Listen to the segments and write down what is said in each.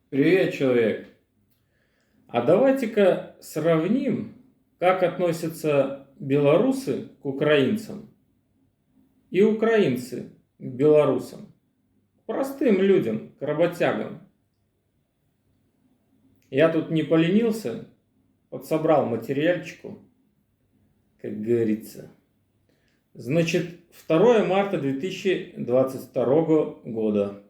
Привет, человек! А давайте-ка сравним, как относятся белорусы к украинцам и украинцы к белорусам, к простым людям, к работягам. Я тут не поленился, подсобрал материальчику, как говорится. Значит, 2 марта 2022 года.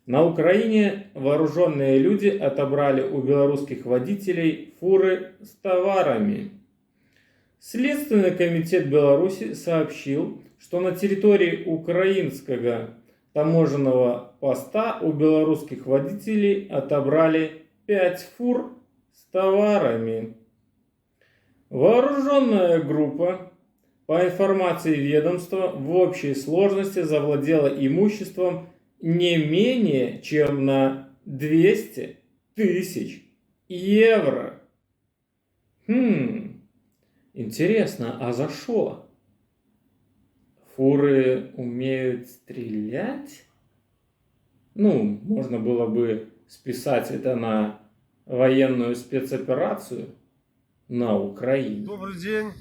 На Украине вооруженные люди отобрали у белорусских водителей фуры с товарами. Следственный комитет Беларуси сообщил, что на территории украинского таможенного поста у белорусских водителей отобрали 5 фур с товарами. Вооруженная группа, по информации ведомства, в общей сложности завладела имуществом не менее чем на 200 тысяч евро. Интересно, а за что? Фуры умеют стрелять? Можно было бы списать это на военную спецоперацию на Украине. Добрый день.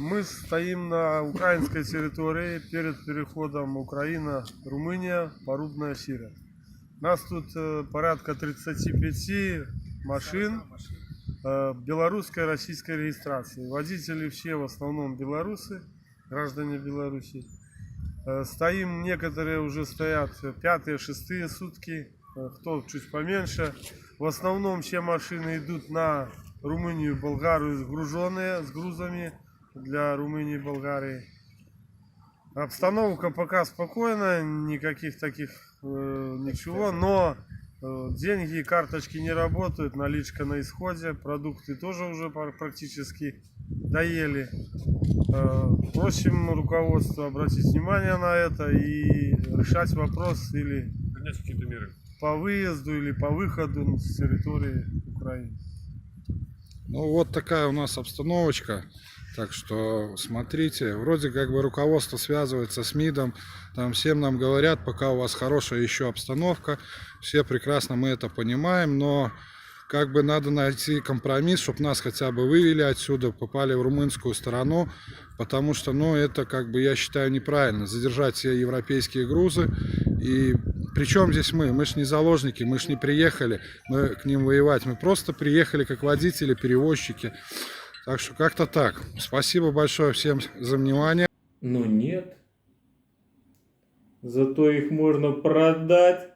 Мы стоим на украинской территории перед переходом Украина-Румыния, Порубная Сирия. Нас тут порядка 35 машин белорусской и российской регистрации. Водители все в основном белорусы, граждане Беларуси. Стоим, некоторые уже стоят 5-6 сутки, кто чуть поменьше. В основном все машины идут на Румынию, Болгарию, сгруженные с грузами для Румынии и Болгарии. Обстановка пока спокойная, никаких таких ничего, но деньги, карточки не работают, наличка на исходе, продукты тоже уже практически доели. Просим руководство обратить внимание на это и решать вопрос или принять какие-то меры по выезду или по выходу с территории Украины. Вот такая у нас обстановочка. Так что смотрите, вроде как бы руководство связывается с МИДом, там всем нам говорят, пока у вас хорошая еще обстановка, все прекрасно мы это понимаем, но как бы надо найти компромисс, чтобы нас хотя бы вывели отсюда, попали в румынскую сторону, потому что, это как бы я считаю неправильно, задержать все европейские грузы. И причем здесь мы? Мы ж не заложники, мы ж не приехали мы к ним воевать, мы просто приехали как водители, перевозчики. Так что как-то так. Спасибо большое всем за внимание. Но нет. Зато их можно продать,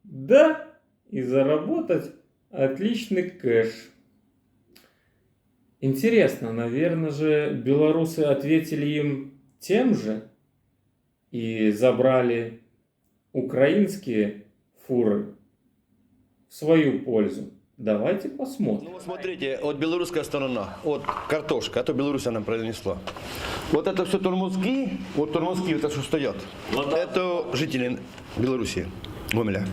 да, и заработать отличный кэш. Интересно, наверное же, белорусы ответили им тем же и забрали украинские фуры в свою пользу. Давайте посмотрим. Смотрите, вот белорусская сторона, вот картошка, это Беларусь нам принесла. Вот это все тормозки, это что стоят. Это жители Беларуси, Гомеля.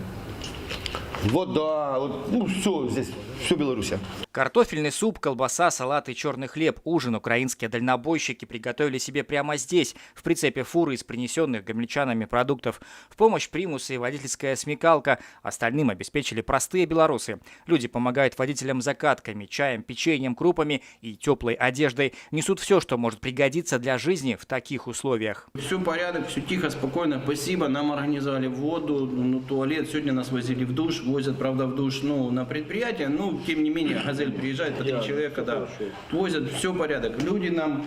Вот да, все здесь, все Беларусь. Картофельный суп, колбаса, салат и черный хлеб. Ужин украинские дальнобойщики приготовили себе прямо здесь, в прицепе фуры из принесенных гомельчанами продуктов. В помощь примусы и водительская смекалка. Остальным обеспечили простые белорусы. Люди помогают водителям закатками, чаем, печеньем, крупами и теплой одеждой. Несут все, что может пригодиться для жизни в таких условиях. Все порядок, все тихо, спокойно, спасибо. Нам организовали воду, туалет. Сегодня нас возили в душ, возят, правда, в душ на предприятие. Тем не менее, «Газель» приезжает по 3 человека, да, возят, все порядок. Люди нам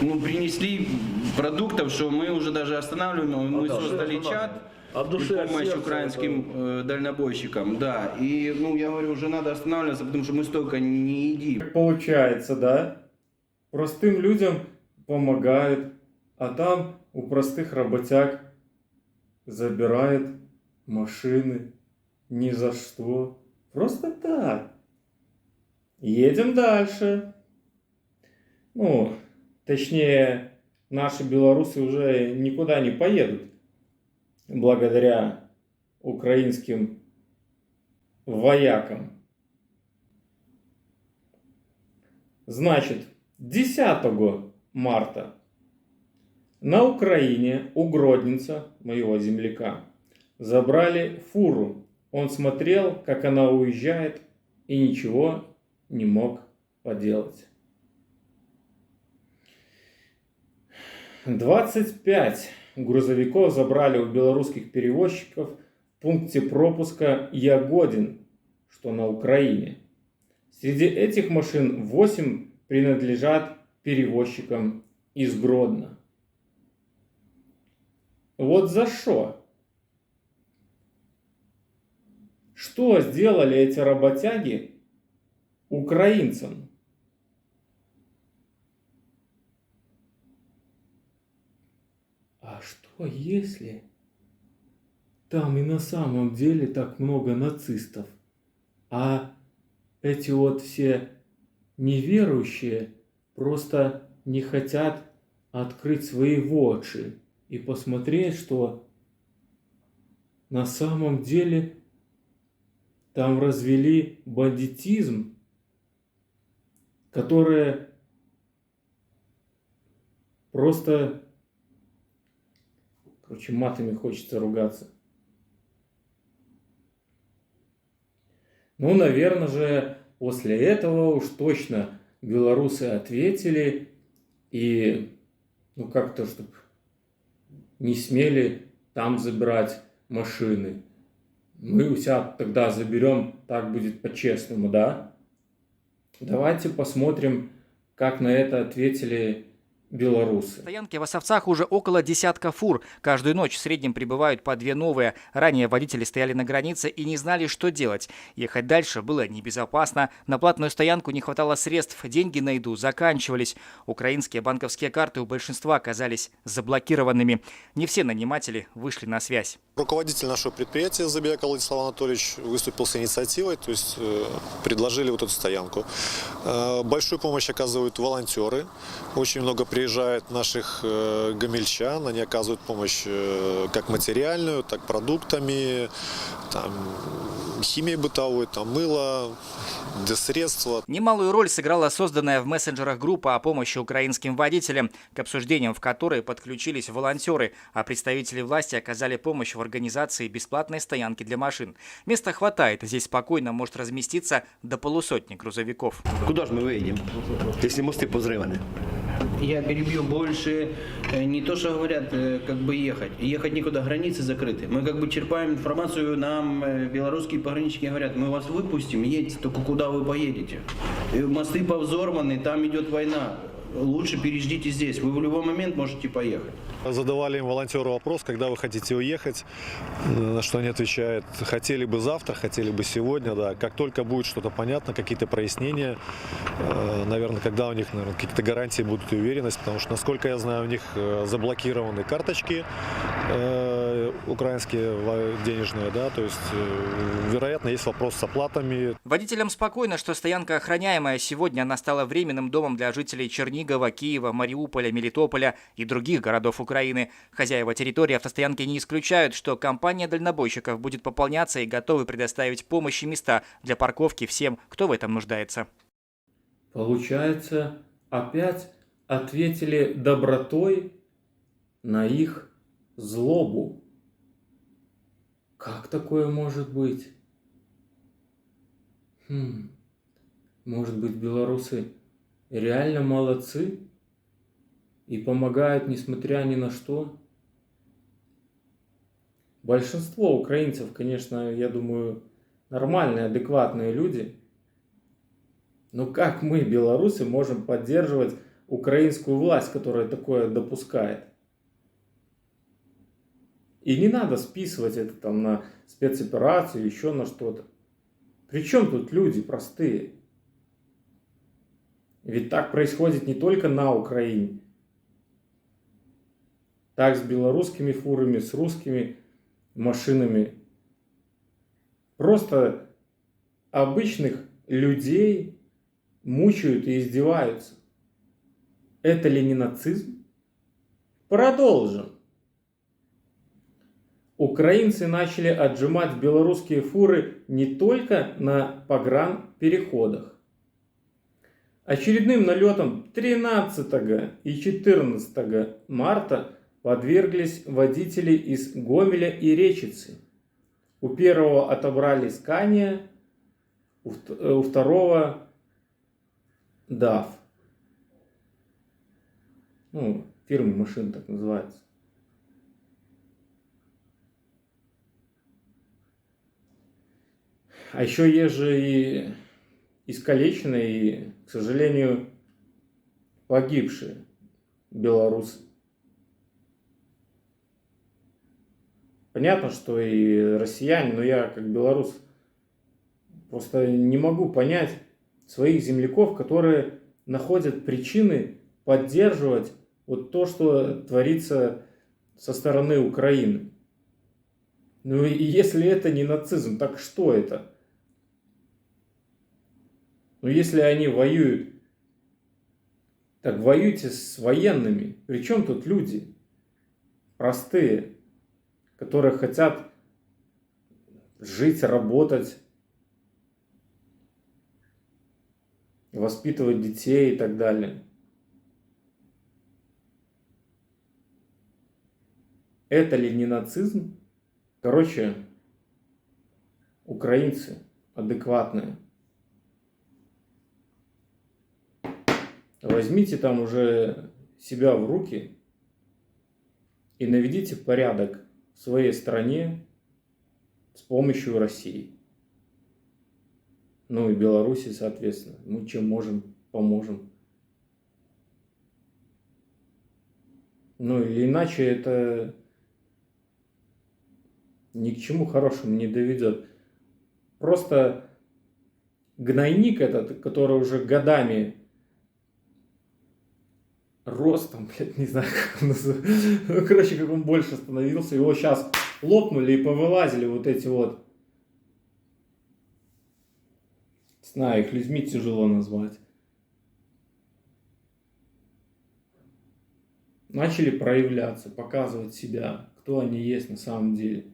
принесли продуктов, что мы уже даже останавливаем, мы создали чат в помощь украинским дальнобойщикам, да. И, я говорю, уже надо останавливаться, потому что мы столько не едим. Получается, да? Простым людям помогают, а там у простых работяг забирают машины ни за что. Просто так. Едем дальше. Точнее, наши белорусы уже никуда не поедут. Благодаря украинским воякам. Значит, 10 марта на Украине у Гродненца, моего земляка, забрали фуру Он смотрел, как она уезжает, и ничего не мог поделать. 25 грузовиков забрали у белорусских перевозчиков в пункте пропуска Ягодин, что на Украине. Среди этих машин 8 принадлежат перевозчикам из Гродно. Вот за что? Что сделали эти работяги украинцам? А что если там и на самом деле так много нацистов, а эти вот все неверующие просто не хотят открыть свои очи и посмотреть, что на самом деле там развели бандитизм, который просто, короче, матами хочется ругаться. Ну, наверное же, после этого уж точно белорусы ответили и, ну, как-то, чтобы не смели там забирать машины. Мы у себя тогда заберем, так будет по-честному, да? Давайте посмотрим, как на это ответили белорусы. На стоянке в Осовцах уже около десятка фур. Каждую ночь в среднем прибывают по 2 новые. Ранее водители стояли на границе и не знали, что делать. Ехать дальше было небезопасно. На платную стоянку не хватало средств, деньги на еду заканчивались. Украинские банковские карты у большинства оказались заблокированными. Не все наниматели вышли на связь. Руководитель нашего предприятия Забияк Владислав Анатольевич выступил с инициативой, то есть предложили вот эту стоянку. Большую помощь оказывают волонтеры. Очень много приезжает наших гомельчан, они оказывают помощь как материальную, так продуктами, там, химией бытовой, там, мыло, средства. Немалую роль сыграла созданная в мессенджерах группа о помощи украинским водителям, к обсуждениям в которой подключились волонтеры, а представители власти оказали помощь в организации бесплатной стоянки для машин. Места хватает, здесь спокойно может разместиться до 150 грузовиков. Куда же мы выедем, если мосты позрываны? Я перебью больше, не то, что говорят, как бы ехать. Ехать никуда, границы закрыты. Мы как бы черпаем информацию, нам белорусские пограничники говорят, мы вас выпустим, едьте, только куда вы поедете. Мосты повзорваны, там идет война. Лучше переждите здесь, вы в любой момент можете поехать. Задавали им волонтеру вопрос, когда вы хотите уехать, на что они отвечают, хотели бы завтра, хотели бы сегодня, да. Как только будет что-то понятно, какие-то прояснения, наверное, когда у них, какие-то гарантии будут и уверенность, потому что, насколько я знаю, у них заблокированы карточки украинские денежные, да, то есть, вероятно, есть вопрос с оплатами. Водителям спокойно, что стоянка охраняемая. Сегодня она стала временным домом для жителей Чернигова, Киева, Мариуполя, Мелитополя и других городов Украины. Хозяева территории автостоянки не исключают, что компания дальнобойщиков будет пополняться и готовы предоставить помощь и места для парковки всем, кто в этом нуждается. Получается, опять ответили добротой на их злобу. Как такое может быть? Может быть, белорусы реально молодцы и помогают, несмотря ни на что? Большинство украинцев, конечно, я думаю, нормальные, адекватные люди. Но как мы, белорусы, можем поддерживать украинскую власть, которая такое допускает? И не надо списывать это там на спецоперацию, еще на что-то. Причем тут люди простые? Ведь так происходит не только на Украине. Так с белорусскими фурами, с русскими машинами. Просто обычных людей мучают и издеваются. Это ли не нацизм? Продолжим. Украинцы начали отжимать белорусские фуры не только на погранпереходах. Очередным налетом 13 и 14 марта подверглись водители из Гомеля и Речицы. У первого отобрали Scania, у второго DAF. Ну, фирма машин так называется. А еще есть же и искалеченные, и, к сожалению, погибшие белорусы. Понятно, что и россияне, но я как белорус просто не могу понять своих земляков, которые находят причины поддерживать вот то, что творится со стороны Украины. Ну и если это не нацизм, так что это? Ну если они воюют, так воюйте с военными. Причем тут люди простые, которые хотят жить, работать, воспитывать детей и так далее. Это ли не нацизм? Короче, украинцы адекватные. Возьмите там уже себя в руки и наведите порядок в своей стране с помощью России. Ну и Беларуси, соответственно. Мы чем можем, поможем. Ну или иначе это ни к чему хорошему не доведет. Просто гнойник этот, который уже годами рос, там, блядь, не знаю, как он называется. Ну, короче, как он больше становился. Его сейчас лопнули и повылазили вот эти вот. Не знаю, их людьми тяжело назвать. Начали проявляться, показывать себя, кто они есть на самом деле.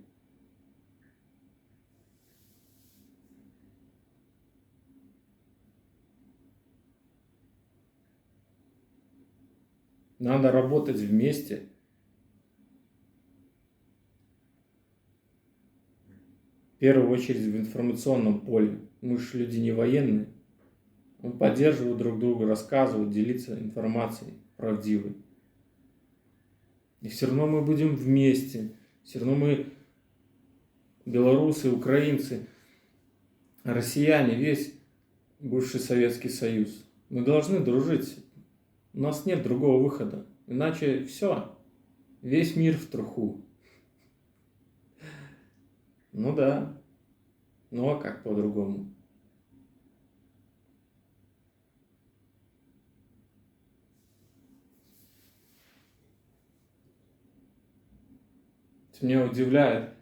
Надо работать вместе. В первую очередь в информационном поле. Мы же люди не военные. Мы поддерживают друг друга, рассказывают, делиться информацией правдивой. И все равно мы будем вместе. Все равно мы, белорусы, украинцы, россияне, весь бывший Советский Союз. Мы должны дружить. У нас нет другого выхода. Иначе все. Весь мир в труху. Ну да. Ну а как по-другому? Меня удивляет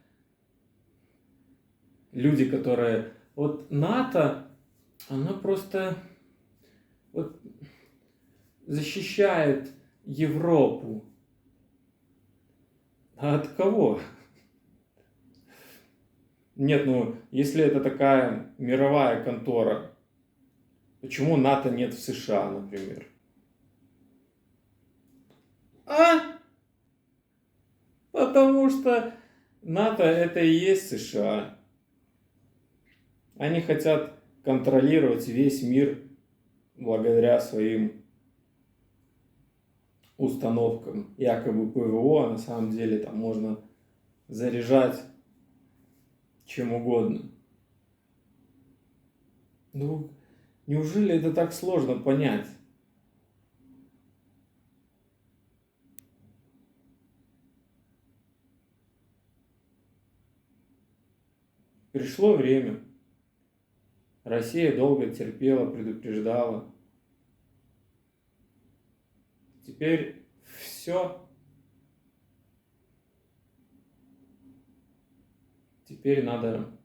люди, которые... Вот НАТО, она просто вот защищает Европу. А от кого? Нет, ну, если это такая мировая контора, почему НАТО нет в США, например? Потому что НАТО это и есть США. Они хотят контролировать весь мир благодаря своим установкам. Якобы ПВО, а на самом деле там можно заряжать чем угодно. Ну, неужели это так сложно понять? Пришло время. Россия долго терпела, предупреждала. Теперь все. Теперь надо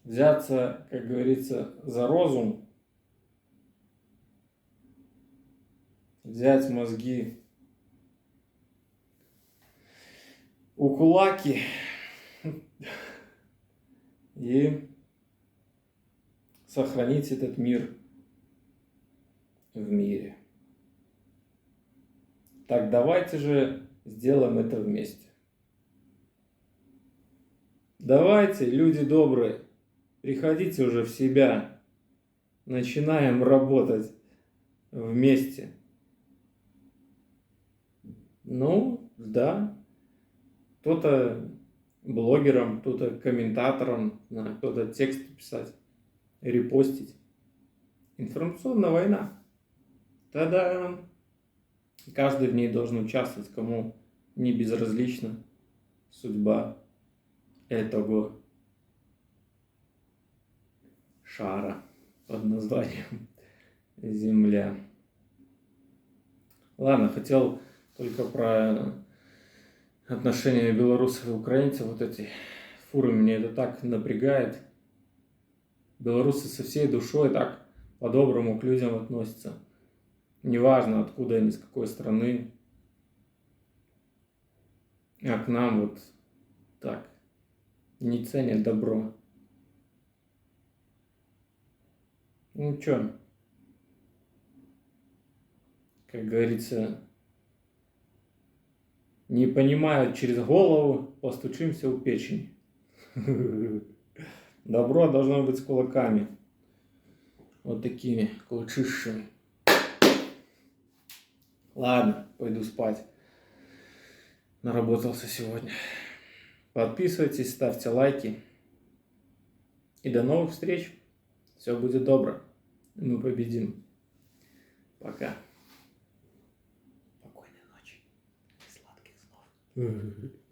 взяться, как говорится, за розум, взять мозги у кулаки и сохранить этот мир в мире. Так давайте же сделаем это вместе. Давайте, люди добрые, приходите уже в себя. Начинаем работать вместе. Ну, да. Кто-то блогером, кто-то комментатором, кто-то тексты писать, репостить. Информационная война. Та-дам! Каждый в ней должен участвовать, кому не безразлична судьба этого шара под названием Земля. Ладно, хотел только про отношения белорусов и украинцев. Вот эти фуры, меня это так напрягает. Белорусы со всей душой так по-доброму к людям относятся. Неважно, откуда они, с какой страны. А к нам вот так. Не ценят добро. Ну чё? Как говорится, не понимают через голову, постучимся у печени. Добро должно быть с кулаками. Вот такими кулачищами. Ладно, пойду спать. Наработался сегодня. Подписывайтесь, ставьте лайки. И до новых встреч. Все будет добро. Мы победим. Пока. Спокойной ночи. Сладких снов.